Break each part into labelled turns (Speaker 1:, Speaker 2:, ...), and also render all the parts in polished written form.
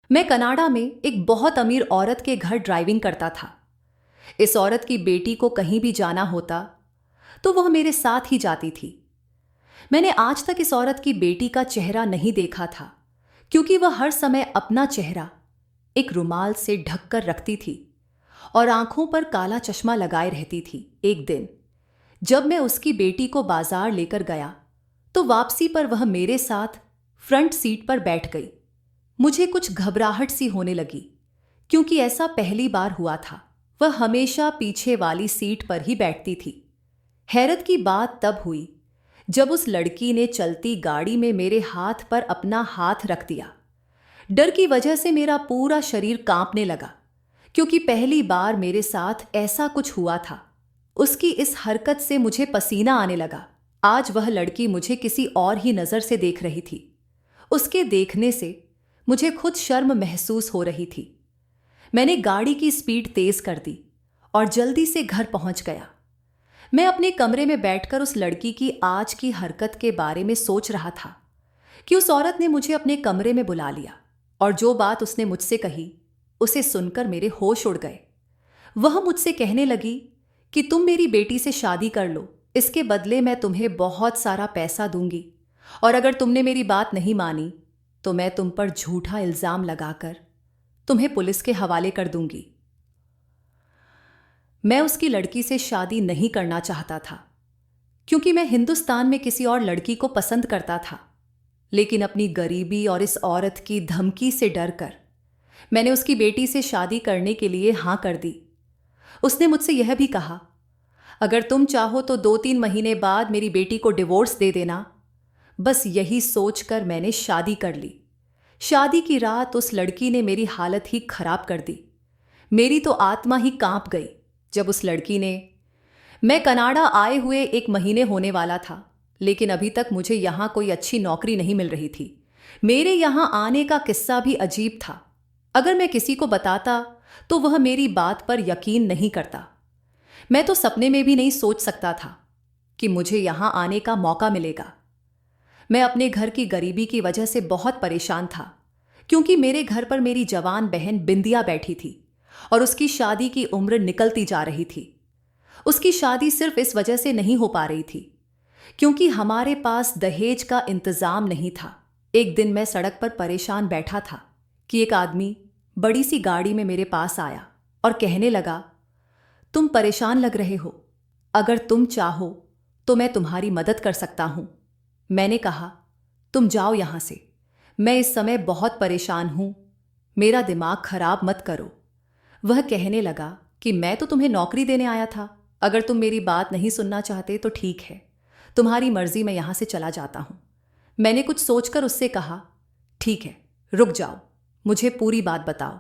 Speaker 1: मैं कनाडा में एक बहुत अमीर औरत के घर ड्राइविंग करता था। इस औरत की बेटी को कहीं भी जाना होता तो वह मेरे साथ ही जाती थी। मैंने आज तक इस औरत की बेटी का चेहरा नहीं देखा था, क्योंकि वह हर समय अपना चेहरा एक रुमाल से ढककर रखती थी और आंखों पर काला चश्मा लगाए रहती थी। एक दिन जब मैं उसकी बेटी को बाजार लेकर गया तो वापसी पर वह मेरे साथ फ्रंट सीट पर बैठ गई। मुझे कुछ घबराहट सी होने लगी, क्योंकि ऐसा पहली बार हुआ था। वह हमेशा पीछे वाली सीट पर ही बैठती थी। हैरत की बात तब हुई जब उस लड़की ने चलती गाड़ी में मेरे हाथ पर अपना हाथ रख दिया। डर की वजह से मेरा पूरा शरीर कांपने लगा, क्योंकि पहली बार मेरे साथ ऐसा कुछ हुआ था। उसकी इस हरकत से मुझे पसीना आने लगा। आज वह लड़की मुझे किसी और ही नज़र से देख रही थी। उसके देखने से मुझे खुद शर्म महसूस हो रही थी। मैंने गाड़ी की स्पीड तेज कर दी और जल्दी से घर पहुंच गया। मैं अपने कमरे में बैठकर उस लड़की की आज की हरकत के बारे में सोच रहा था कि उस औरत ने मुझे अपने कमरे में बुला लिया और जो बात उसने मुझसे कही उसे सुनकर मेरे होश उड़ गए। वह मुझसे कहने लगी कि तुम मेरी बेटी से शादी कर लो, इसके बदले मैं तुम्हें बहुत सारा पैसा दूंगी, और अगर तुमने मेरी बात नहीं मानी तो मैं तुम पर झूठा इल्जाम लगाकर तुम्हें पुलिस के हवाले कर दूंगी। मैं उसकी लड़की से शादी नहीं करना चाहता था, क्योंकि मैं हिंदुस्तान में किसी और लड़की को पसंद करता था। लेकिन अपनी गरीबी और इस औरत की धमकी से डर कर मैंने उसकी बेटी से शादी करने के लिए हां कर दी। उसने मुझसे यह भी कहा, अगर तुम चाहो तो 2-3 महीने बाद मेरी बेटी को डिवोर्स दे देना। बस यही सोचकर मैंने शादी कर ली। शादी की रात उस लड़की ने मेरी हालत ही खराब कर दी। मेरी तो आत्मा ही कांप गई जब उस लड़की ने मैं कनाडा आए हुए 1 महीने होने वाला था, लेकिन अभी तक मुझे यहाँ कोई अच्छी नौकरी नहीं मिल रही थी। मेरे यहाँ आने का किस्सा भी अजीब था। अगर मैं किसी को बताता तो वह मेरी बात पर यकीन नहीं करता। मैं तो सपने में भी नहीं सोच सकता था कि मुझे यहाँ आने का मौका मिलेगा। मैं अपने घर की गरीबी की वजह से बहुत परेशान था, क्योंकि मेरे घर पर मेरी जवान बहन बिंदिया बैठी थी और उसकी शादी की उम्र निकलती जा रही थी। उसकी शादी सिर्फ इस वजह से नहीं हो पा रही थी क्योंकि हमारे पास दहेज का इंतजाम नहीं था। एक दिन मैं सड़क पर परेशान बैठा था कि एक आदमी बड़ी सी गाड़ी में मेरे पास आया और कहने लगा, तुम परेशान लग रहे हो, अगर तुम चाहो तो मैं तुम्हारी मदद कर सकता हूं। मैंने कहा, तुम जाओ यहां से, मैं इस समय बहुत परेशान हूं, मेरा दिमाग खराब मत करो। वह कहने लगा कि मैं तो तुम्हें नौकरी देने आया था, अगर तुम मेरी बात नहीं सुनना चाहते तो ठीक है, तुम्हारी मर्जी, मैं यहां से चला जाता हूं। मैंने कुछ सोचकर उससे कहा, ठीक है, रुक जाओ, मुझे पूरी बात बताओ।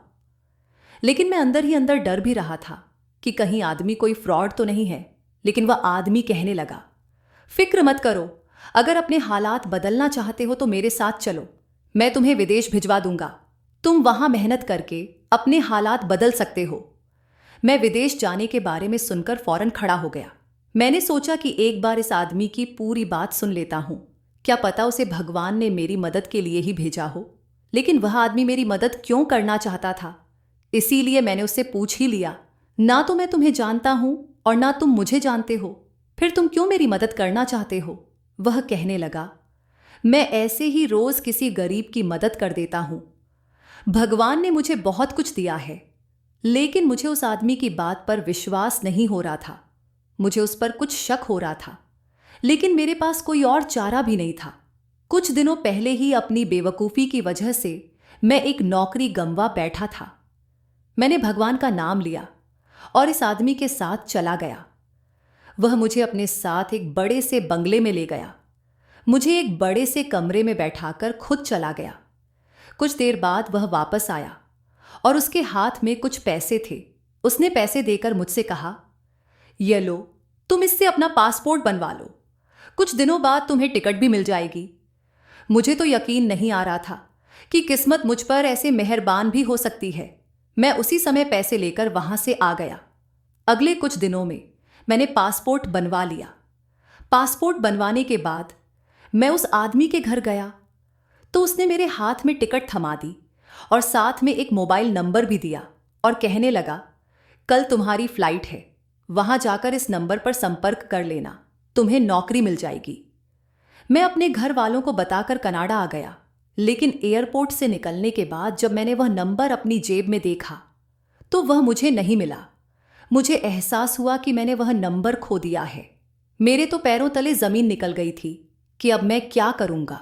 Speaker 1: लेकिन मैं अंदर ही अंदर डर भी रहा था कि कहीं आदमी कोई फ्रॉड तो नहीं है। लेकिन वह आदमी कहने लगा, फिक्र मत करो, अगर अपने हालात बदलना चाहते हो तो मेरे साथ चलो, मैं तुम्हें विदेश भिजवा दूंगा। तुम वहां मेहनत करके अपने हालात बदल सकते हो। मैं विदेश जाने के बारे में सुनकर फौरन खड़ा हो गया। मैंने सोचा कि एक बार इस आदमी की पूरी बात सुन लेता हूं, क्या पता उसे भगवान ने मेरी मदद के लिए ही भेजा हो। लेकिन वह आदमी मेरी मदद क्यों करना चाहता था, इसीलिए मैंने उससे पूछ ही लिया, ना तो मैं तुम्हें जानता हूं और ना तुम मुझे जानते हो, फिर तुम क्यों मेरी मदद करना चाहते हो। वह कहने लगा, मैं ऐसे ही रोज किसी गरीब की मदद कर देता हूं। भगवान ने मुझे बहुत कुछ दिया है, लेकिन मुझे उस आदमी की बात पर विश्वास नहीं हो रहा था। मुझे उस पर कुछ शक हो रहा था, लेकिन मेरे पास कोई और चारा भी नहीं था। कुछ दिनों पहले ही अपनी बेवकूफ़ी की वजह से मैं एक नौकरी गंवा बैठा था। मैंने भगवान का नाम लिया और इस आदमी के साथ चला गया। वह मुझे अपने साथ एक बड़े से बंगले में ले गया, मुझे एक बड़े से कमरे में बैठाकर खुद चला गया। कुछ देर बाद वह वापस आया और उसके हाथ में कुछ पैसे थे। उसने पैसे देकर मुझसे कहा, ये लो, तुम इससे अपना पासपोर्ट बनवा लो, कुछ दिनों बाद तुम्हें टिकट भी मिल जाएगी। मुझे तो यकीन नहीं आ रहा था कि किस्मत मुझ पर ऐसे मेहरबान भी हो सकती है। मैं उसी समय पैसे लेकर वहां से आ गया। अगले कुछ दिनों में मैंने पासपोर्ट बनवा लिया। पासपोर्ट बनवाने के बाद मैं उस आदमी के घर गया तो उसने मेरे हाथ में टिकट थमा दी और साथ में एक मोबाइल नंबर भी दिया और कहने लगा, कल तुम्हारी फ्लाइट है, वहां जाकर इस नंबर पर संपर्क कर लेना, तुम्हें नौकरी मिल जाएगी। मैं अपने घर वालों को बताकर कनाडा आ गया, लेकिन एयरपोर्ट से निकलने के बाद जब मैंने वह नंबर अपनी जेब में देखा तो वह मुझे नहीं मिला। मुझे एहसास हुआ कि मैंने वह नंबर खो दिया है। मेरे तो पैरों तले जमीन निकल गई थी कि अब मैं क्या करूंगा।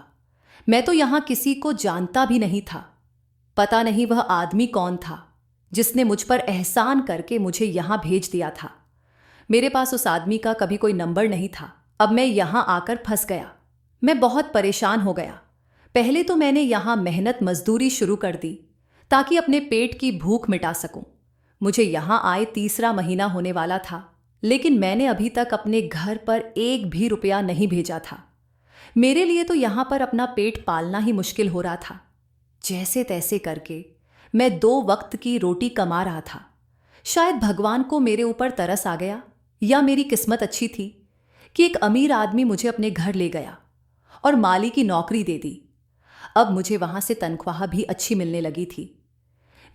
Speaker 1: मैं तो यहां किसी को जानता भी नहीं था। पता नहीं वह आदमी कौन था जिसने मुझ पर एहसान करके मुझे यहां भेज दिया था। मेरे पास उस आदमी का कभी कोई नंबर नहीं था। अब मैं यहां आकर फंस गया। मैं बहुत परेशान हो गया। पहले तो मैंने यहां मेहनत मजदूरी शुरू कर दी ताकि अपने पेट की भूख मिटा सकूं। मुझे यहां आए तीसरा महीना होने वाला था, लेकिन मैंने अभी तक अपने घर पर एक भी रुपया नहीं भेजा था। मेरे लिए तो यहां पर अपना पेट पालना ही मुश्किल हो रहा था। जैसे तैसे करके मैं 2 वक्त की रोटी कमा रहा था। शायद भगवान को मेरे ऊपर तरस आ गया या मेरी किस्मत अच्छी थी कि एक अमीर आदमी मुझे अपने घर ले गया और माली की नौकरी दे दी। अब मुझे वहां से तनख्वाह भी अच्छी मिलने लगी थी।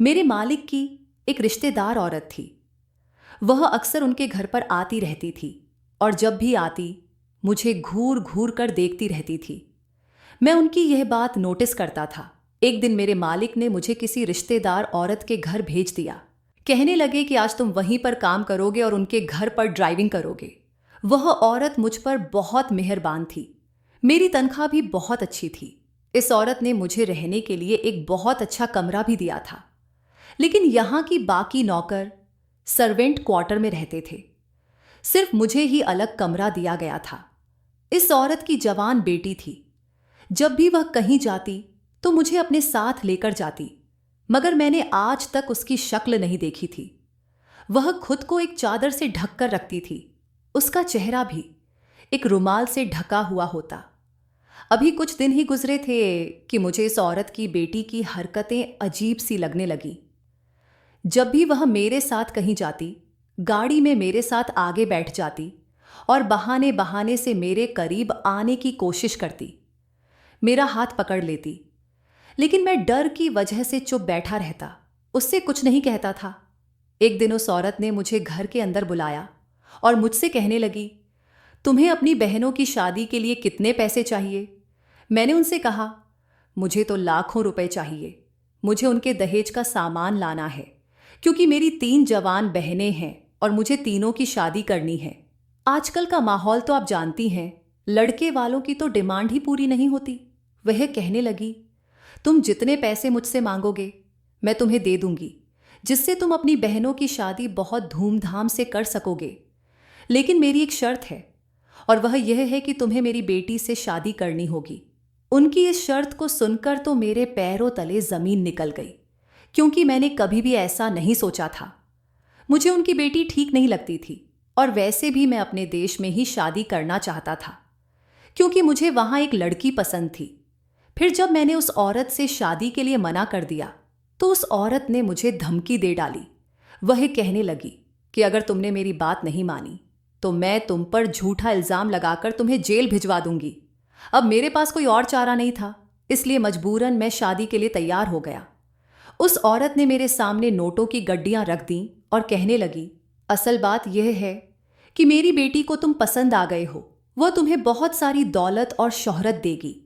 Speaker 1: मेरे मालिक की एक रिश्तेदार औरत थी। वह अक्सर उनके घर पर आती रहती थी और जब भी आती मुझे घूर घूर कर देखती रहती थी। मैं उनकी यह बात नोटिस करता था। एक दिन मेरे मालिक ने मुझे किसी रिश्तेदार औरत के घर भेज दिया। कहने लगे कि आज तुम वहीं पर काम करोगे और उनके घर पर ड्राइविंग करोगे। वह औरत मुझ पर बहुत मेहरबान थी। मेरी तनख्वाह भी बहुत अच्छी थी। इस औरत ने मुझे रहने के लिए एक बहुत अच्छा कमरा भी दिया था, लेकिन यहां की बाकी नौकर सर्वेंट क्वार्टर में रहते थे। सिर्फ मुझे ही अलग कमरा दिया गया था। इस औरत की जवान बेटी थी। जब भी वह कहीं जाती तो मुझे अपने साथ लेकर जाती, मगर मैंने आज तक उसकी शक्ल नहीं देखी थी। वह खुद को एक चादर से ढक कर रखती थी। उसका चेहरा भी एक रुमाल से ढका हुआ होता। अभी कुछ दिन ही गुजरे थे कि मुझे इस औरत की बेटी की हरकतें अजीब सी लगने लगी। जब भी वह मेरे साथ कहीं जाती, गाड़ी में मेरे साथ आगे बैठ जाती और बहाने बहाने से मेरे करीब आने की कोशिश करती। मेरा हाथ पकड़ लेती, लेकिन मैं डर की वजह से चुप बैठा रहता, उससे कुछ नहीं कहता था। एक दिन उस औरत ने मुझे घर के अंदर बुलाया और मुझसे कहने लगी, तुम्हें अपनी बहनों की शादी के लिए कितने पैसे चाहिए? मैंने उनसे कहा, मुझे तो लाखों रुपए चाहिए। मुझे उनके दहेज का सामान लाना है, क्योंकि मेरी 3 जवान बहनें हैं और मुझे तीनों की शादी करनी है। आजकल का माहौल तो आप जानती हैं, लड़के वालों की तो डिमांड ही पूरी नहीं होती। वह कहने लगी, तुम जितने पैसे मुझसे मांगोगे मैं तुम्हें दे दूंगी, जिससे तुम अपनी बहनों की शादी बहुत धूमधाम से कर सकोगे। लेकिन मेरी एक शर्त है, और वह यह है कि तुम्हें मेरी बेटी से शादी करनी होगी। उनकी इस शर्त को सुनकर तो मेरे पैरों तले जमीन निकल गई, क्योंकि मैंने कभी भी ऐसा नहीं सोचा था। मुझे उनकी बेटी ठीक नहीं लगती थी और वैसे भी मैं अपने देश में ही शादी करना चाहता था, क्योंकि मुझे वहां एक लड़की पसंद थी। फिर जब मैंने उस औरत से शादी के लिए मना कर दिया तो उस औरत ने मुझे धमकी दे डाली। वह कहने लगी कि अगर तुमने मेरी बात नहीं मानी तो मैं तुम पर झूठा इल्जाम लगाकर तुम्हें जेल भिजवा दूंगी। अब मेरे पास कोई और चारा नहीं था, इसलिए मजबूरन मैं शादी के लिए तैयार हो गया। उस औरत ने मेरे सामने नोटों की गड्डियां रख दी और कहने लगी, असल बात यह है कि मेरी बेटी को तुम पसंद आ गए हो। वह तुम्हें बहुत सारी दौलत और शोहरत देगी।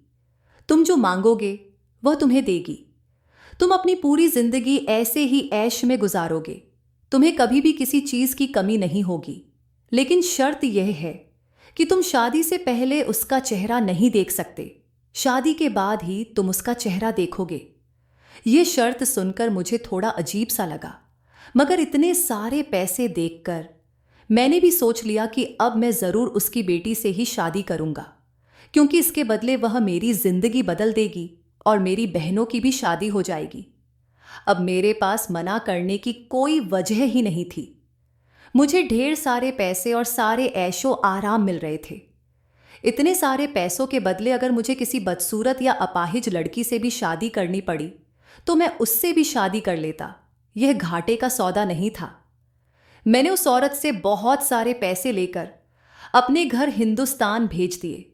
Speaker 1: तुम जो मांगोगे वह तुम्हें देगी। तुम अपनी पूरी जिंदगी ऐसे ही ऐश में गुजारोगे। तुम्हें कभी भी किसी चीज की कमी नहीं होगी, लेकिन शर्त यह है कि तुम शादी से पहले उसका चेहरा नहीं देख सकते। शादी के बाद ही तुम उसका चेहरा देखोगे। यह शर्त सुनकर मुझे थोड़ा अजीब सा लगा, मगर इतने सारे पैसे देखकर मैंने भी सोच लिया कि अब मैं जरूर उसकी बेटी से ही शादी करूंगा, क्योंकि इसके बदले वह मेरी जिंदगी बदल देगी और मेरी बहनों की भी शादी हो जाएगी। अब मेरे पास मना करने की कोई वजह ही नहीं थी। मुझे ढेर सारे पैसे और सारे ऐशो आराम मिल रहे थे। इतने सारे पैसों के बदले अगर मुझे किसी बदसूरत या अपाहिज लड़की से भी शादी करनी पड़ी तो मैं उससे भी शादी कर लेता। यह घाटे का सौदा नहीं था। मैंने उस औरत से बहुत सारे पैसे लेकर अपने घर हिंदुस्तान भेज दिए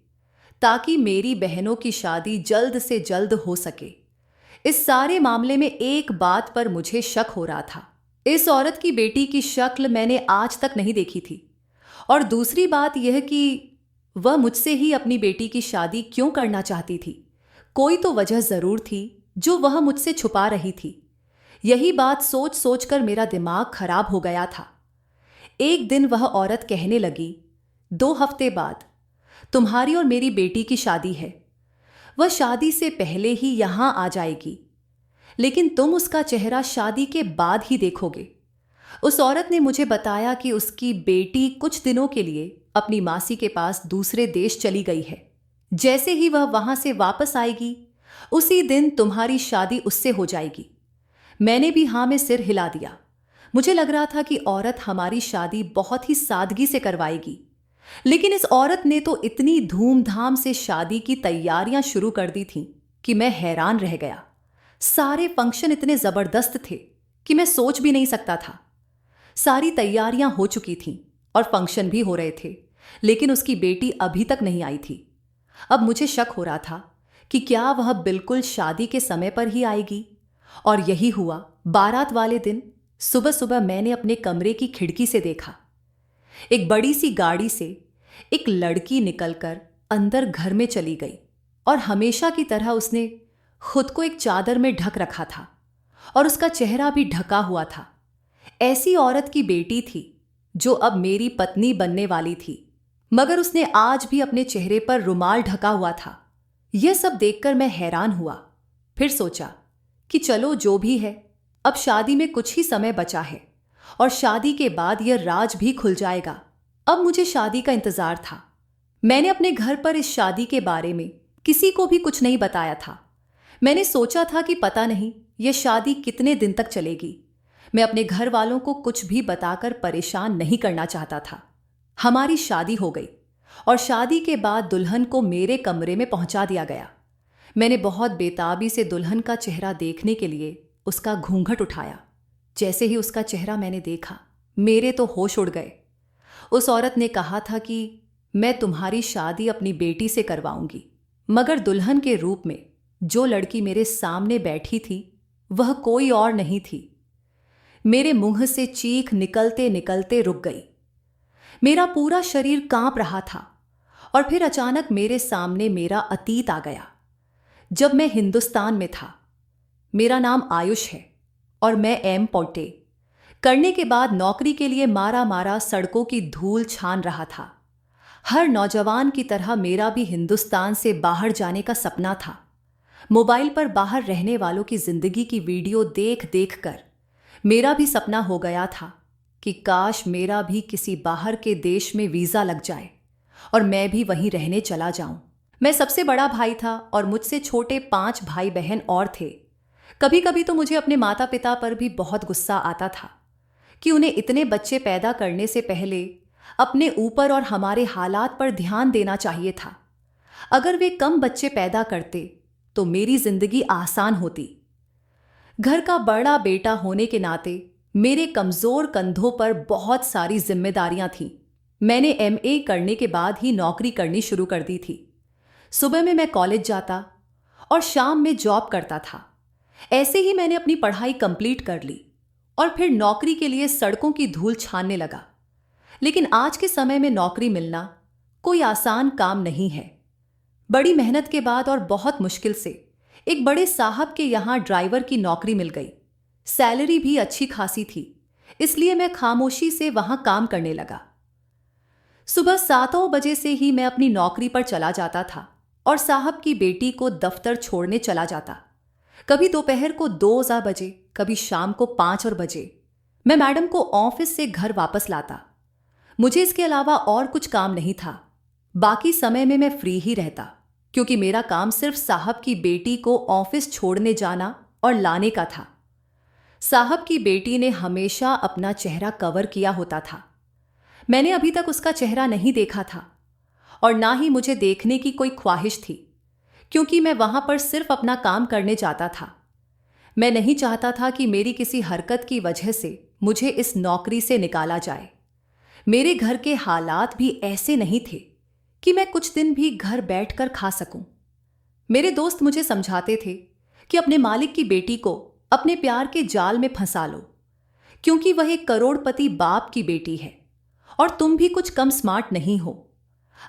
Speaker 1: ताकि मेरी बहनों की शादी जल्द से जल्द हो सके। इस सारे मामले में एक बात पर मुझे शक हो रहा था। इस औरत की बेटी की शक्ल मैंने आज तक नहीं देखी थी, और दूसरी बात यह कि वह मुझसे ही अपनी बेटी की शादी क्यों करना चाहती थी। कोई तो वजह जरूर थी जो वह मुझसे छुपा रही थी। यही बात सोच सोच कर मेरा दिमाग खराब हो गया था। एक दिन वह औरत कहने लगी, 2 हफ्ते बाद तुम्हारी और मेरी बेटी की शादी है। वह शादी से पहले ही यहां आ जाएगी, लेकिन तुम उसका चेहरा शादी के बाद ही देखोगे। उस औरत ने मुझे बताया कि उसकी बेटी कुछ दिनों के लिए अपनी मासी के पास दूसरे देश चली गई है। जैसे ही वह वहां से वापस आएगी, उसी दिन तुम्हारी शादी उससे हो जाएगी। मैंने भी हाँ में सिर हिला दिया। मुझे लग रहा था कि औरत हमारी शादी बहुत ही सादगी से करवाएगी, लेकिन इस औरत ने तो इतनी धूमधाम से शादी की तैयारियां शुरू कर दी थीं कि मैं हैरान रह गया। सारे फंक्शन इतने जबरदस्त थे कि मैं सोच भी नहीं सकता था। सारी तैयारियां हो चुकी थीं और फंक्शन भी हो रहे थे, लेकिन उसकी बेटी अभी तक नहीं आई थी। अब मुझे शक हो रहा था कि क्या वह बिल्कुल शादी के समय पर ही आएगी। और यही हुआ। बारात वाले दिन सुबह सुबह मैंने अपने कमरे की खिड़की से देखा, एक बड़ी सी गाड़ी से एक लड़की निकलकर अंदर घर में चली गई, और हमेशा की तरह उसने खुद को एक चादर में ढक रखा था और उसका चेहरा भी ढका हुआ था। ऐसी औरत की बेटी थी जो अब मेरी पत्नी बनने वाली थी, मगर उसने आज भी अपने चेहरे पर रुमाल ढका हुआ था। यह सब देखकर मैं हैरान हुआ। फिर सोचा कि चलो जो भी है, अब शादी में कुछ ही समय बचा है और शादी के बाद यह राज भी खुल जाएगा। अब मुझे शादी का इंतजार था। मैंने अपने घर पर इस शादी के बारे में किसी को भी कुछ नहीं बताया था। मैंने सोचा था कि पता नहीं यह शादी कितने दिन तक चलेगी। मैं अपने घर वालों को कुछ भी बताकर परेशान नहीं करना चाहता था। हमारी शादी हो गई और शादी के बाद दुल्हन को मेरे कमरे में पहुंचा दिया गया। मैंने बहुत बेताबी से दुल्हन का चेहरा देखने के लिए उसका घूंघट उठाया। जैसे ही उसका चेहरा मैंने देखा, मेरे तो होश उड़ गए। उस औरत ने कहा था कि मैं तुम्हारी शादी अपनी बेटी से करवाऊंगी, मगर दुल्हन के रूप में जो लड़की मेरे सामने बैठी थी वह कोई और नहीं थी। मेरे मुंह से चीख निकलते निकलते रुक गई। मेरा पूरा शरीर कांप रहा था और फिर अचानक मेरे सामने मेरा अतीत आ गया। जब मैं हिंदुस्तान में था। मेरा नाम आयुष है और मैं M.Pol.Te करने के बाद नौकरी के लिए मारा मारा सड़कों की धूल छान रहा था। हर नौजवान की तरह मेरा भी हिंदुस्तान से बाहर जाने का सपना था। मोबाइल पर बाहर रहने वालों की जिंदगी की वीडियो देख देख कर मेरा भी सपना हो गया था कि काश मेरा भी किसी बाहर के देश में वीज़ा लग जाए और मैं भी वहीं रहने चला जाऊं। मैं सबसे बड़ा भाई था और मुझसे छोटे 5 भाई बहन और थे। कभी कभी तो मुझे अपने माता पिता पर भी बहुत गुस्सा आता था कि उन्हें इतने बच्चे पैदा करने से पहले अपने ऊपर और हमारे हालात पर ध्यान देना चाहिए था। अगर वे कम बच्चे पैदा करते तो मेरी जिंदगी आसान होती। घर का बड़ा बेटा होने के नाते मेरे कमजोर कंधों पर बहुत सारी जिम्मेदारियां थीं। मैंने MA करने के बाद ही नौकरी करनी शुरू कर दी थी। सुबह में मैं कॉलेज जाता और शाम में जॉब करता था। ऐसे ही मैंने अपनी पढ़ाई कंप्लीट कर ली और फिर नौकरी के लिए सड़कों की धूल छानने लगा। लेकिन आज के समय में नौकरी मिलना कोई आसान काम नहीं है। बड़ी मेहनत के बाद और बहुत मुश्किल से एक बड़े साहब के यहाँ ड्राइवर की नौकरी मिल गई। सैलरी भी अच्छी खासी थी, इसलिए मैं खामोशी से वहां काम करने लगा। सुबह 7 बजे से ही मैं अपनी नौकरी पर चला जाता था और साहब की बेटी को दफ्तर छोड़ने चला जाता। कभी दोपहर को 2 बजे, कभी शाम को 5 बजे मैं मैडम को ऑफिस से घर वापस लाता। मुझे इसके अलावा और कुछ काम नहीं था। बाकी समय में मैं फ्री ही रहता, क्योंकि मेरा काम सिर्फ साहब की बेटी को ऑफिस छोड़ने जाना और लाने का था। साहब की बेटी ने हमेशा अपना चेहरा कवर किया होता था। मैंने अभी तक उसका चेहरा नहीं देखा था और ना ही मुझे देखने की कोई ख्वाहिश थी, क्योंकि मैं वहां पर सिर्फ अपना काम करने जाता था। मैं नहीं चाहता था कि मेरी किसी हरकत की वजह से मुझे इस नौकरी से निकाला जाए। मेरे घर के हालात भी ऐसे नहीं थे कि मैं कुछ दिन भी घर बैठकर खा सकूं। मेरे दोस्त मुझे समझाते थे कि अपने मालिक की बेटी को अपने प्यार के जाल में फंसा लो, क्योंकि वह एक करोड़पति बाप की बेटी है और तुम भी कुछ कम स्मार्ट नहीं हो।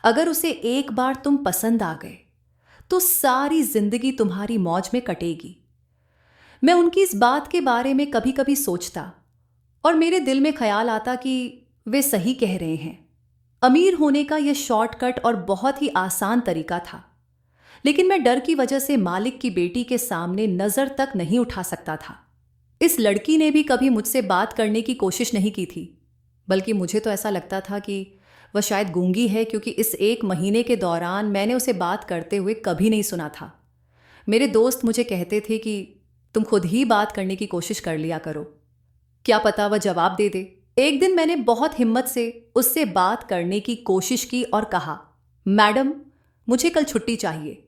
Speaker 1: अगर उसे एक बार तुम पसंद आ गए तो सारी जिंदगी तुम्हारी मौज में कटेगी। मैं उनकी इस बात के बारे में कभी कभी सोचता और मेरे दिल में ख्याल आता कि वे सही कह रहे हैं। अमीर होने का यह शॉर्टकट और बहुत ही आसान तरीका था, लेकिन मैं डर की वजह से मालिक की बेटी के सामने नजर तक नहीं उठा सकता था। इस लड़की ने भी कभी मुझसे बात करने की कोशिश नहीं की थी, बल्कि मुझे तो ऐसा लगता था कि वह शायद गूंगी है, क्योंकि इस 1 महीने के दौरान मैंने उसे बात करते हुए कभी नहीं सुना था। मेरे दोस्त मुझे कहते थे कि तुम खुद ही बात करने की कोशिश कर लिया करो, क्या पता वह जवाब दे दे। एक दिन मैंने बहुत हिम्मत से उससे बात करने की कोशिश की और कहा, मैडम, मुझे कल छुट्टी चाहिए।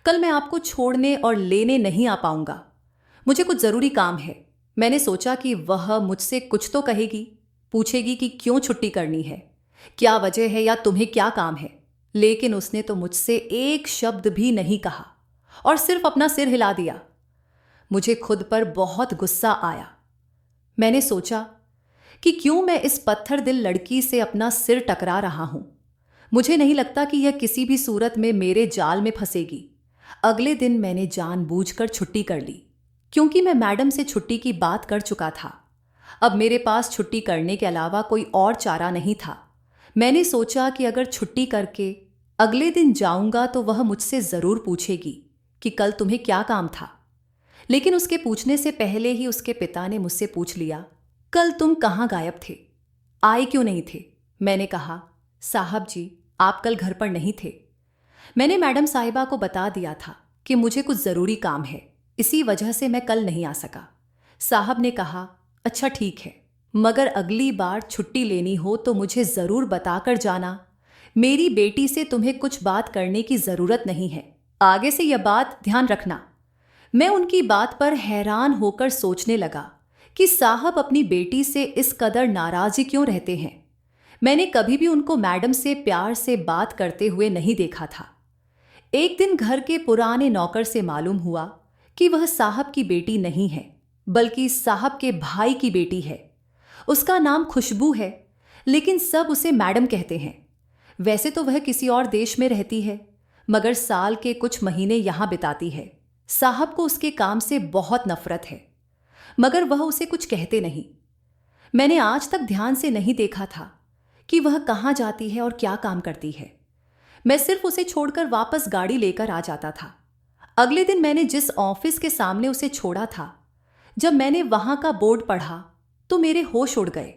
Speaker 1: कल मैं आपको छोड़ने और लेने नहीं आ पाऊंगा, मुझे कुछ ज़रूरी काम है। मैंने सोचा कि वह मुझसे कुछ तो कहेगी, पूछेगी कि क्यों छुट्टी करनी है, क्या वजह है या तुम्हें क्या काम है। लेकिन उसने तो मुझसे एक शब्द भी नहीं कहा और सिर्फ अपना सिर हिला दिया। मुझे खुद पर बहुत गुस्सा आया। मैंने सोचा कि क्यों मैं इस पत्थर दिल लड़की से अपना सिर टकरा रहा हूं। मुझे नहीं लगता कि यह किसी भी सूरत में मेरे जाल में फंसेगी। अगले दिन मैंने जानबूझकर छुट्टी कर ली, क्योंकि मैं मैडम से छुट्टी की बात कर चुका था। अब मेरे पास छुट्टी करने के अलावा कोई और चारा नहीं था। मैंने सोचा कि अगर छुट्टी करके अगले दिन जाऊंगा तो वह मुझसे ज़रूर पूछेगी कि कल तुम्हें क्या काम था। लेकिन उसके पूछने से पहले ही उसके पिता ने मुझसे पूछ लिया, कल तुम कहाँ गायब थे, आए क्यों नहीं थे। मैंने कहा, साहब जी, आप कल घर पर नहीं थे। मैंने मैडम साहिबा को बता दिया था कि मुझे कुछ ज़रूरी काम है, इसी वजह से मैं कल नहीं आ सका। साहब ने कहा, अच्छा ठीक है, मगर अगली बार छुट्टी लेनी हो तो मुझे ज़रूर बताकर जाना। मेरी बेटी से तुम्हें कुछ बात करने की ज़रूरत नहीं है, आगे से यह बात ध्यान रखना। मैं उनकी बात पर हैरान होकर सोचने लगा कि साहब अपनी बेटी से इस कदर नाराज़ क्यों रहते हैं। मैंने कभी भी उनको मैडम से प्यार से बात करते हुए नहीं देखा था। एक दिन घर के पुराने नौकर से मालूम हुआ कि वह साहब की बेटी नहीं है, बल्कि साहब के भाई की बेटी है। उसका नाम खुशबू है, लेकिन सब उसे मैडम कहते हैं। वैसे तो वह किसी और देश में रहती है, मगर साल के कुछ महीने यहाँ बिताती है। साहब को उसके काम से बहुत नफरत है, मगर वह उसे कुछ कहते नहीं। मैंने आज तक ध्यान से नहीं देखा था कि वह कहाँ जाती है और क्या काम करती है। मैं सिर्फ उसे छोड़कर वापस गाड़ी लेकर आ जाता था। अगले दिन मैंने जिस ऑफिस के सामने उसे छोड़ा था, जब मैंने वहां का बोर्ड पढ़ा तो मेरे होश उड़ गए।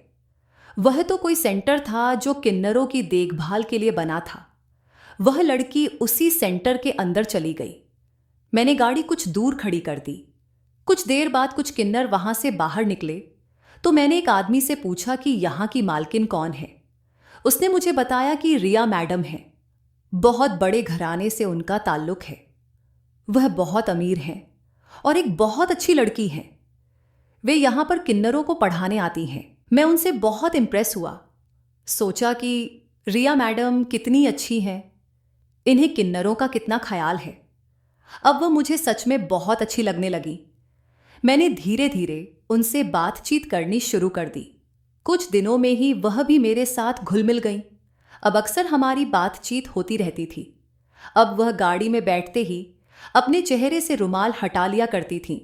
Speaker 1: वह तो कोई सेंटर था जो किन्नरों की देखभाल के लिए बना था। वह लड़की उसी सेंटर के अंदर चली गई। मैंने गाड़ी कुछ दूर खड़ी कर दी। कुछ देर बाद कुछ किन्नर वहां से बाहर निकले तो मैंने एक आदमी से पूछा कि यहाँ की मालकिन कौन है। उसने मुझे बताया कि रिया मैडम है। बहुत बड़े घराने से उनका ताल्लुक है। वह बहुत अमीर हैं और एक बहुत अच्छी लड़की हैं। वे यहाँ पर किन्नरों को पढ़ाने आती हैं। मैं उनसे बहुत इम्प्रेस हुआ। सोचा कि रिया मैडम कितनी अच्छी हैं, इन्हें किन्नरों का कितना ख्याल है। अब वह मुझे सच में बहुत अच्छी लगने लगी। मैंने धीरे धीरे उनसे बातचीत करनी शुरू कर दी। कुछ दिनों में ही वह भी मेरे साथ घुल मिल गई। अब अक्सर हमारी बातचीत होती रहती थी। अब वह गाड़ी में बैठते ही अपने चेहरे से रुमाल हटा लिया करती थीं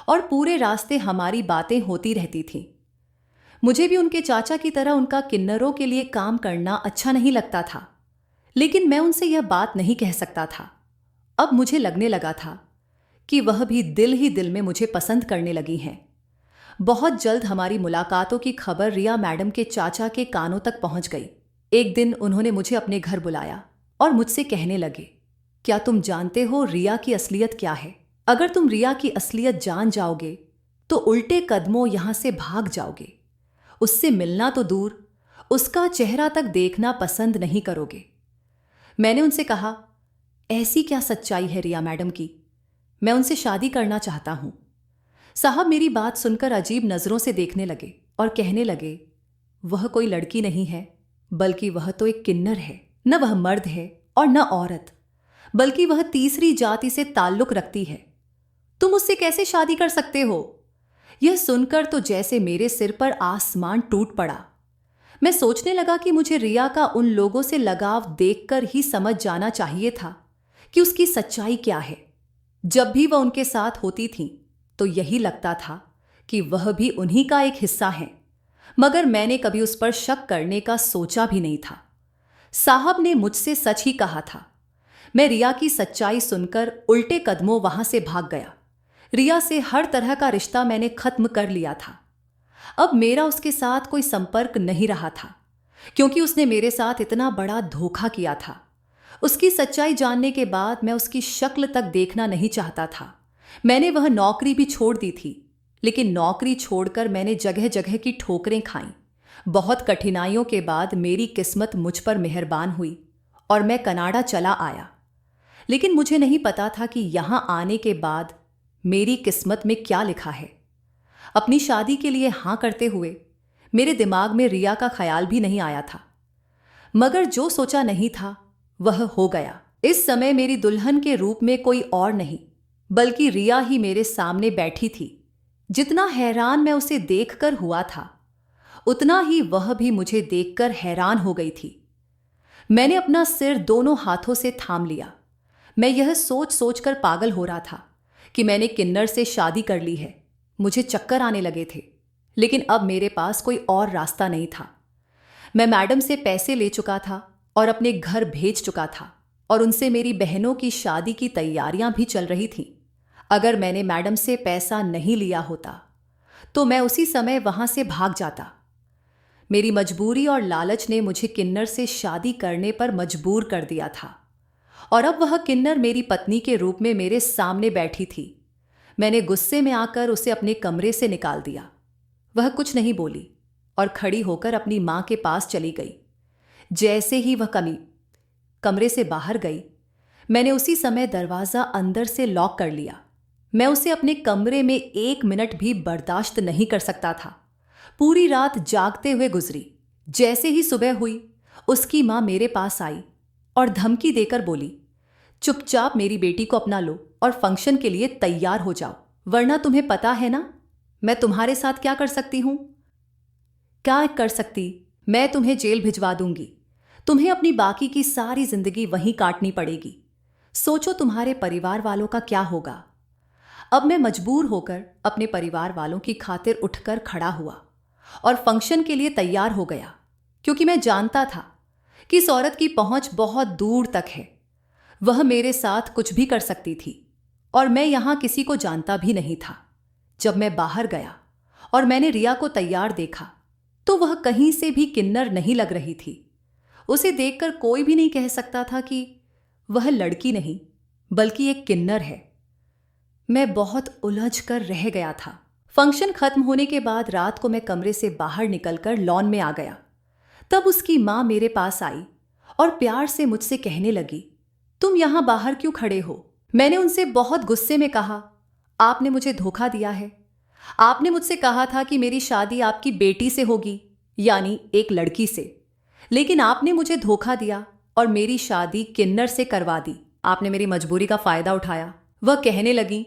Speaker 1: और पूरे रास्ते हमारी बातें होती रहती थीं। मुझे भी उनके चाचा की तरह उनका किन्नरों के लिए काम करना अच्छा नहीं लगता था, लेकिन मैं उनसे यह बात नहीं कह सकता था। अब मुझे लगने लगा था कि वह भी दिल ही दिल में मुझे पसंद करने लगी हैं। बहुत जल्द हमारी मुलाकातों की खबर रिया मैडम के चाचा के कानों तक पहुंच गई। एक दिन उन्होंने मुझे अपने घर बुलाया और मुझसे कहने लगे, क्या तुम जानते हो रिया की असलियत क्या है? अगर तुम रिया की असलियत जान जाओगे तो उल्टे कदमों यहां से भाग जाओगे। उससे मिलना तो दूर, उसका चेहरा तक देखना पसंद नहीं करोगे। मैंने उनसे कहा, ऐसी क्या सच्चाई है रिया मैडम की? मैं उनसे शादी करना चाहता हूं। साहब मेरी बात सुनकर अजीब नजरों से देखने लगे और कहने लगे, वह कोई लड़की नहीं है, बल्कि वह तो एक किन्नर है। न वह मर्द है और न औरत, बल्कि वह तीसरी जाति से ताल्लुक रखती है। तुम उससे कैसे शादी कर सकते हो? यह सुनकर तो जैसे मेरे सिर पर आसमान टूट पड़ा। मैं सोचने लगा कि मुझे रिया का उन लोगों से लगाव देखकर ही समझ जाना चाहिए था कि उसकी सच्चाई क्या है। जब भी वह उनके साथ होती थी तो यही लगता था कि वह भी उन्हीं का एक हिस्सा है, मगर मैंने कभी उस पर शक करने का सोचा भी नहीं था। साहब ने मुझसे सच ही कहा था। मैं रिया की सच्चाई सुनकर उल्टे कदमों वहां से भाग गया। रिया से हर तरह का रिश्ता मैंने खत्म कर लिया था। अब मेरा उसके साथ कोई संपर्क नहीं रहा था, क्योंकि उसने मेरे साथ इतना बड़ा धोखा किया था। उसकी सच्चाई जानने के बाद मैं उसकी शक्ल तक देखना नहीं चाहता था। मैंने वह नौकरी भी छोड़ दी थी, लेकिन नौकरी छोड़कर मैंने जगह जगह की ठोकरें खाईं। बहुत कठिनाइयों के बाद मेरी किस्मत मुझ पर मेहरबान हुई और मैं कनाडा चला आया। लेकिन मुझे नहीं पता था कि यहां आने के बाद मेरी किस्मत में क्या लिखा है। अपनी शादी के लिए हां करते हुए मेरे दिमाग में रिया का ख्याल भी नहीं आया था, मगर जो सोचा नहीं था वह हो गया। इस समय मेरी दुल्हन के रूप में कोई और नहीं बल्कि रिया ही मेरे सामने बैठी थी। जितना हैरान मैं उसे देखकर हुआ था, उतना ही वह भी मुझे देखकर हैरान हो गई थी। मैंने अपना सिर दोनों हाथों से थाम लिया। मैं यह सोच सोचकर पागल हो रहा था कि मैंने किन्नर से शादी कर ली है। मुझे चक्कर आने लगे थे, लेकिन अब मेरे पास कोई और रास्ता नहीं था। मैं मैडम से पैसे ले चुका था और अपने घर भेज चुका था, और उनसे मेरी बहनों की शादी की तैयारियां भी चल रही थीं। अगर मैंने मैडम से पैसा नहीं लिया होता तो मैं उसी समय वहां से भाग जाता। मेरी मजबूरी और लालच ने मुझे किन्नर से शादी करने पर मजबूर कर दिया था, और अब वह किन्नर मेरी पत्नी के रूप में मेरे सामने बैठी थी। मैंने गुस्से में आकर उसे अपने कमरे से निकाल दिया। वह कुछ नहीं बोली और खड़ी होकर अपनी मां के पास चली गई। जैसे ही वह कमरे से बाहर गई, मैंने उसी समय दरवाजा अंदर से लॉक कर लिया। मैं उसे अपने कमरे में 1 मिनट भी बर्दाश्त नहीं कर सकता था। पूरी रात जागते हुए गुजरी। जैसे ही सुबह हुई, उसकी मां मेरे पास आई और धमकी देकर बोली, चुपचाप मेरी बेटी को अपना लो और फंक्शन के लिए तैयार हो जाओ, वरना तुम्हें पता है ना मैं तुम्हारे साथ क्या कर सकती हूं। क्या कर सकती? मैं तुम्हें जेल भिजवा दूंगी। तुम्हें अपनी बाकी की सारी जिंदगी वहीं काटनी पड़ेगी। सोचो तुम्हारे परिवार वालों का क्या होगा। अब मैं मजबूर होकर अपने परिवार वालों की खातिर उठकर खड़ा हुआ और फंक्शन के लिए तैयार हो गया, क्योंकि मैं जानता था कि इस औरत की पहुंच बहुत दूर तक है। वह मेरे साथ कुछ भी कर सकती थी, और मैं यहां किसी को जानता भी नहीं था। जब मैं बाहर गया और मैंने रिया को तैयार देखा, तो वह कहीं से भी किन्नर नहीं लग रही थी। उसे देखकर कोई भी नहीं कह सकता था कि वह लड़की नहीं बल्कि एक किन्नर है। मैं बहुत उलझ कर रह गया था। फंक्शन खत्म होने के बाद रात को मैं कमरे से बाहर निकलकर लॉन में आ गया। तब उसकी मां मेरे पास आई और प्यार से मुझसे कहने लगी, तुम यहां बाहर क्यों खड़े हो? मैंने उनसे बहुत गुस्से में कहा, आपने मुझे धोखा दिया है। आपने मुझसे कहा था कि मेरी शादी आपकी बेटी से होगी, यानी एक लड़की से, लेकिन आपने मुझे धोखा दिया और मेरी शादी किन्नर से करवा दी। आपने मेरी मजबूरी का फायदा उठाया। वह कहने लगी,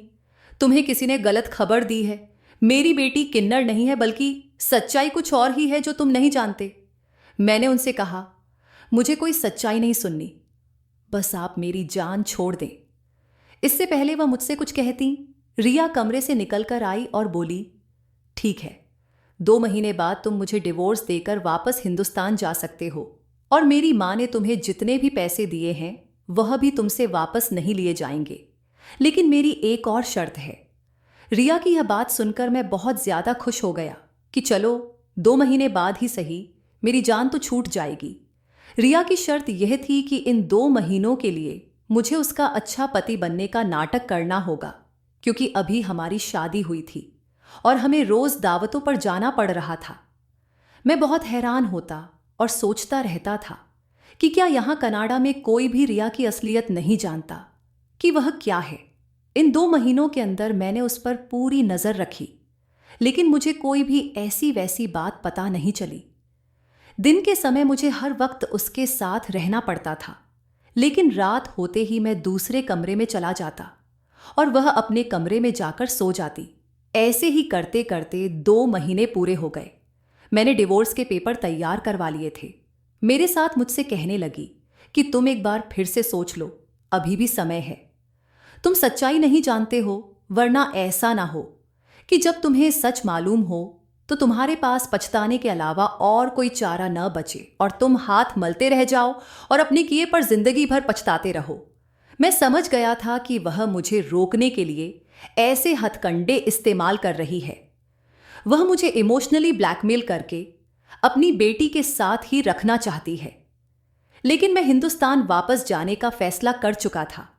Speaker 1: तुम्हें किसी ने गलत खबर दी है। मेरी बेटी किन्नर नहीं है, बल्कि सच्चाई कुछ और ही है जो तुम नहीं जानते। मैंने उनसे कहा, मुझे कोई सच्चाई नहीं सुननी, बस आप मेरी जान छोड़ दें। इससे पहले वह मुझसे कुछ कहती, रिया कमरे से निकलकर आई और बोली, ठीक है, 2 महीने बाद तुम मुझे डिवोर्स देकर वापस हिंदुस्तान जा सकते हो, और मेरी मां ने तुम्हें जितने भी पैसे दिए हैं वह भी तुमसे वापस नहीं लिए जाएंगे, लेकिन मेरी एक और शर्त है। रिया की यह बात सुनकर मैं बहुत ज्यादा खुश हो गया कि चलो 2 महीने बाद ही सही, मेरी जान तो छूट जाएगी। रिया की शर्त यह थी कि इन 2 महीनों के लिए मुझे उसका अच्छा पति बनने का नाटक करना होगा, क्योंकि अभी हमारी शादी हुई थी और हमें रोज दावतों पर जाना पड़ रहा था। मैं बहुत हैरान होता और सोचता रहता था कि क्या यहां कनाडा में कोई भी रिया की असलियत नहीं जानता कि वह क्या है। इन 2 महीनों के अंदर मैंने उस पर पूरी नजर रखी, लेकिन मुझे कोई भी ऐसी वैसी बात पता नहीं चली। दिन के समय मुझे हर वक्त उसके साथ रहना पड़ता था, लेकिन रात होते ही मैं दूसरे कमरे में चला जाता और वह अपने कमरे में जाकर सो जाती। ऐसे ही करते करते 2 महीने पूरे हो गए। मैंने डिवोर्स के पेपर तैयार करवा लिए थे। मेरे साथ मुझसे कहने लगी कि तुम एक बार फिर से सोच लो, अभी भी समय है। तुम सच्चाई नहीं जानते हो, वरना ऐसा ना हो कि जब तुम्हें सच मालूम हो तो तुम्हारे पास पछताने के अलावा और कोई चारा न बचे और तुम हाथ मलते रह जाओ और अपने किए पर जिंदगी भर पछताते रहो। मैं समझ गया था कि वह मुझे रोकने के लिए ऐसे हथकंडे इस्तेमाल कर रही है। वह मुझे इमोशनली ब्लैकमेल करके अपनी बेटी के साथ ही रखना चाहती है। लेकिन मैं हिंदुस्तान वापस जाने का फैसला कर चुका था।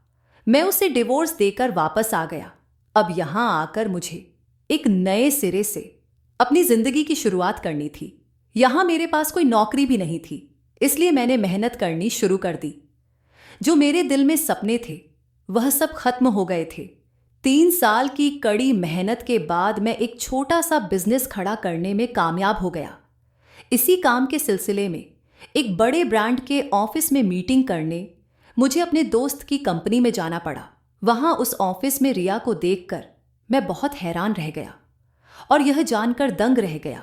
Speaker 1: मैं उसे डिवोर्स देकर वापस आ गया। अब यहां आकर मुझे एक नए सिरे से अपनी जिंदगी की शुरुआत करनी थी। यहां मेरे पास कोई नौकरी भी नहीं थी, इसलिए मैंने मेहनत करनी शुरू कर दी। जो मेरे दिल में सपने थे वह सब खत्म हो गए थे। 3 साल की कड़ी मेहनत के बाद मैं एक छोटा सा बिजनेस खड़ा करने में कामयाब हो गया। इसी काम के सिलसिले में एक बड़े ब्रांड के ऑफिस में मीटिंग करने मुझे अपने दोस्त की कंपनी में जाना पड़ा। वहां उस ऑफिस में रिया को देखकर मैं बहुत हैरान रह गया और यह जानकर दंग रह गया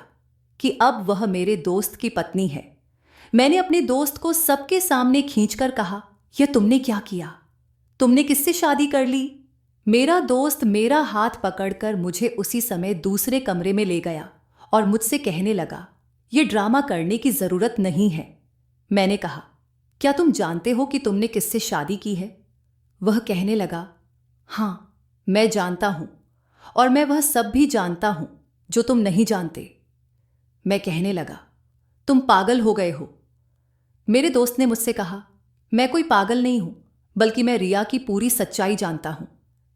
Speaker 1: कि अब वह मेरे दोस्त की पत्नी है। मैंने अपने दोस्त को सबके सामने खींचकर कहा, यह तुमने क्या किया? तुमने किससे शादी कर ली? मेरा दोस्त मेरा हाथ पकड़कर मुझे उसी समय दूसरे कमरे में ले गया और मुझसे कहने लगा, यह ड्रामा करने की जरूरत नहीं है। मैंने कहा, क्या तुम जानते हो कि तुमने किससे शादी की है? वह कहने लगा, हां, मैं जानता हूं और मैं वह सब भी जानता हूं जो तुम नहीं जानते। मैं कहने लगा, तुम पागल हो गए हो। मेरे दोस्त ने मुझसे कहा, मैं कोई पागल नहीं हूं, बल्कि मैं रिया की पूरी सच्चाई जानता हूं।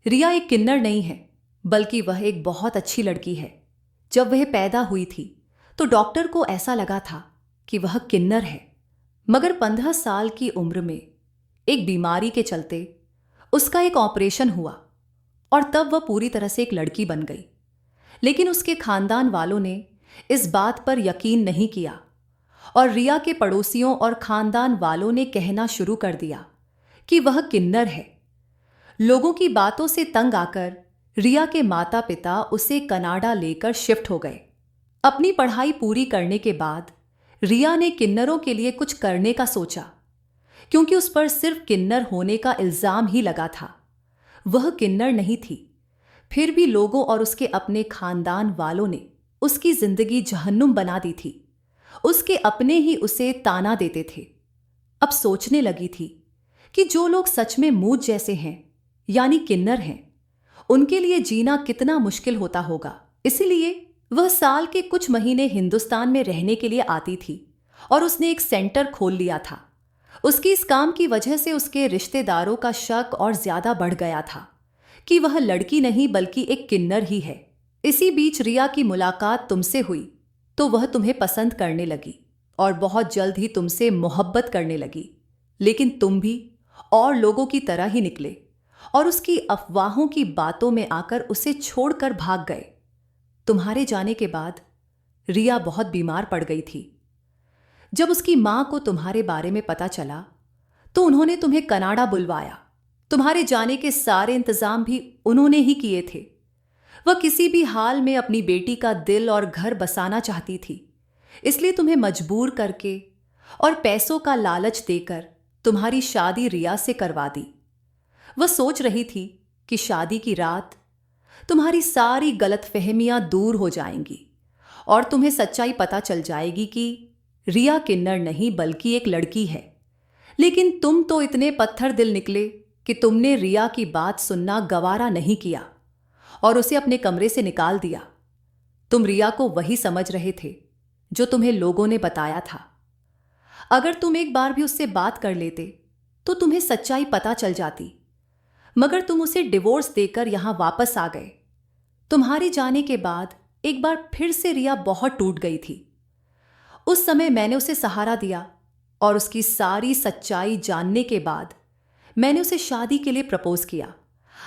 Speaker 1: रिया एक किन्नर नहीं है, बल्कि वह एक बहुत अच्छी लड़की है। जब वह पैदा हुई थी तो डॉक्टर को ऐसा लगा था कि वह किन्नर है, मगर 15 साल की उम्र में एक बीमारी के चलते उसका एक ऑपरेशन हुआ और तब वह पूरी तरह से एक लड़की बन गई। लेकिन उसके खानदान वालों ने इस बात पर यकीन नहीं किया और रिया के पड़ोसियों और खानदान वालों ने कहना शुरू कर दिया कि वह किन्नर है। लोगों की बातों से तंग आकर रिया के माता पिता उसे कनाडा लेकर शिफ्ट हो गए। अपनी पढ़ाई पूरी करने के बाद रिया ने किन्नरों के लिए कुछ करने का सोचा, क्योंकि उस पर सिर्फ किन्नर होने का इल्जाम ही लगा था। वह किन्नर नहीं थी, फिर भी लोगों और उसके अपने खानदान वालों ने उसकी जिंदगी जहन्नुम बना दी थी। उसके अपने ही उसे ताना देते थे। अब सोचने लगी थी कि जो लोग सच में मुझ जैसे हैं, यानी किन्नर हैं, उनके लिए जीना कितना मुश्किल होता होगा। इसीलिए वह साल के कुछ महीने हिंदुस्तान में रहने के लिए आती थी और उसने एक सेंटर खोल लिया था। उसकी इस काम की वजह से उसके रिश्तेदारों का शक और ज्यादा बढ़ गया था कि वह लड़की नहीं बल्कि एक किन्नर ही है। इसी बीच रिया की मुलाकात तुमसे हुई तो वह तुम्हें पसंद करने लगी और बहुत जल्द ही तुमसे मोहब्बत करने लगी। लेकिन तुम भी और लोगों की तरह ही निकले और उसकी अफवाहों की बातों में आकर उसे छोड़कर भाग गए। तुम्हारे जाने के बाद रिया बहुत बीमार पड़ गई थी। जब उसकी मां को तुम्हारे बारे में पता चला तो उन्होंने तुम्हें कनाडा बुलवाया। तुम्हारे जाने के सारे इंतजाम भी उन्होंने ही किए थे। वह किसी भी हाल में अपनी बेटी का दिल और घर बसाना चाहती थी, इसलिए तुम्हें मजबूर करके और पैसों का लालच देकर तुम्हारी शादी रिया से करवा दी। वह सोच रही थी कि शादी की रात तुम्हारी सारी गलतफहमियां दूर हो जाएंगी और तुम्हें सच्चाई पता चल जाएगी कि रिया किन्नर नहीं बल्कि एक लड़की है। लेकिन तुम तो इतने पत्थर दिल निकले कि तुमने रिया की बात सुनना गवारा नहीं किया और उसे अपने कमरे से निकाल दिया। तुम रिया को वही समझ रहे थे जो तुम्हें लोगों ने बताया था। अगर तुम एक बार भी उससे बात कर लेते तो तुम्हें सच्चाई पता चल जाती, मगर तुम उसे डिवोर्स देकर यहां वापस आ गए। तुम्हारे जाने के बाद एक बार फिर से रिया बहुत टूट गई थी। उस समय मैंने उसे सहारा दिया और उसकी सारी सच्चाई जानने के बाद मैंने उसे शादी के लिए प्रपोज किया।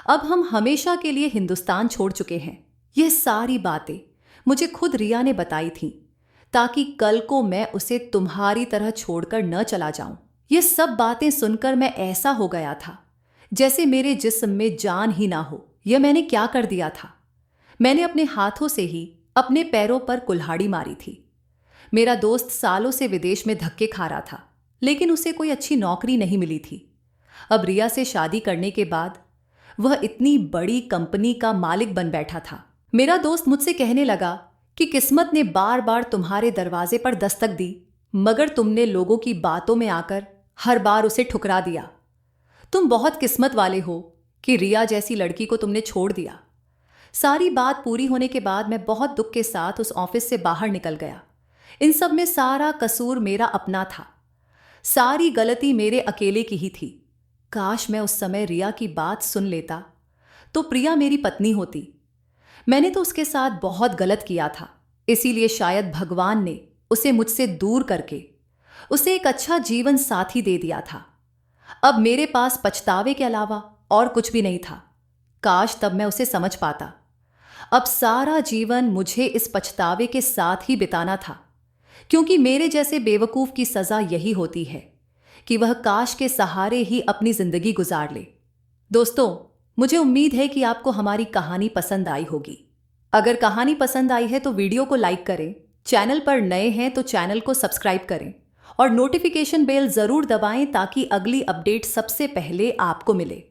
Speaker 1: अब हम हमेशा के लिए हिंदुस्तान छोड़ चुके हैं। यह सारी बातें मुझे खुद रिया ने बताई थीं, ताकि कल को मैं उसे तुम्हारी तरह छोड़कर न चला जाऊं। ये सब बातें सुनकर मैं ऐसा हो गया था जैसे मेरे जिस्म में जान ही ना हो। यह मैंने क्या कर दिया था? मैंने अपने हाथों से ही अपने पैरों पर कुल्हाड़ी मारी थी। मेरा दोस्त सालों से विदेश में धक्के खा रहा था, लेकिन उसे कोई अच्छी नौकरी नहीं मिली थी। अब रिया से शादी करने के बाद वह इतनी बड़ी कंपनी का मालिक बन बैठा था। मेरा दोस्त मुझसे कहने लगा कि किस्मत ने बार बार तुम्हारे दरवाजे पर दस्तक दी, मगर तुमने लोगों की बातों में आकर हर बार उसे ठुकरा दिया। तुम बहुत किस्मत वाले हो कि रिया जैसी लड़की को तुमने छोड़ दिया। सारी बात पूरी होने के बाद मैं बहुत दुख के साथ उस ऑफिस से बाहर निकल गया। इन सब में सारा कसूर मेरा अपना था। सारी गलती मेरे अकेले की ही थी। काश मैं उस समय रिया की बात सुन लेता तो प्रिया मेरी पत्नी होती। मैंने तो उसके साथ बहुत गलत किया था, इसीलिए शायद भगवान ने उसे मुझसे दूर करके उसे एक अच्छा जीवन साथी दे दिया था। अब मेरे पास पछतावे के अलावा और कुछ भी नहीं था। काश तब मैं उसे समझ पाता। अब सारा जीवन मुझे इस पछतावे के साथ ही बिताना था, क्योंकि मेरे जैसे बेवकूफ की सजा यही होती है कि वह काश के सहारे ही अपनी जिंदगी गुजार ले। दोस्तों, मुझे उम्मीद है कि आपको हमारी कहानी पसंद आई होगी। अगर कहानी पसंद आई है तो वीडियो को लाइक करें, चैनल पर नए हैं तो चैनल को सब्सक्राइब करें और नोटिफिकेशन बेल जरूर दबाएं ताकि अगली अपडेट सबसे पहले आपको मिले।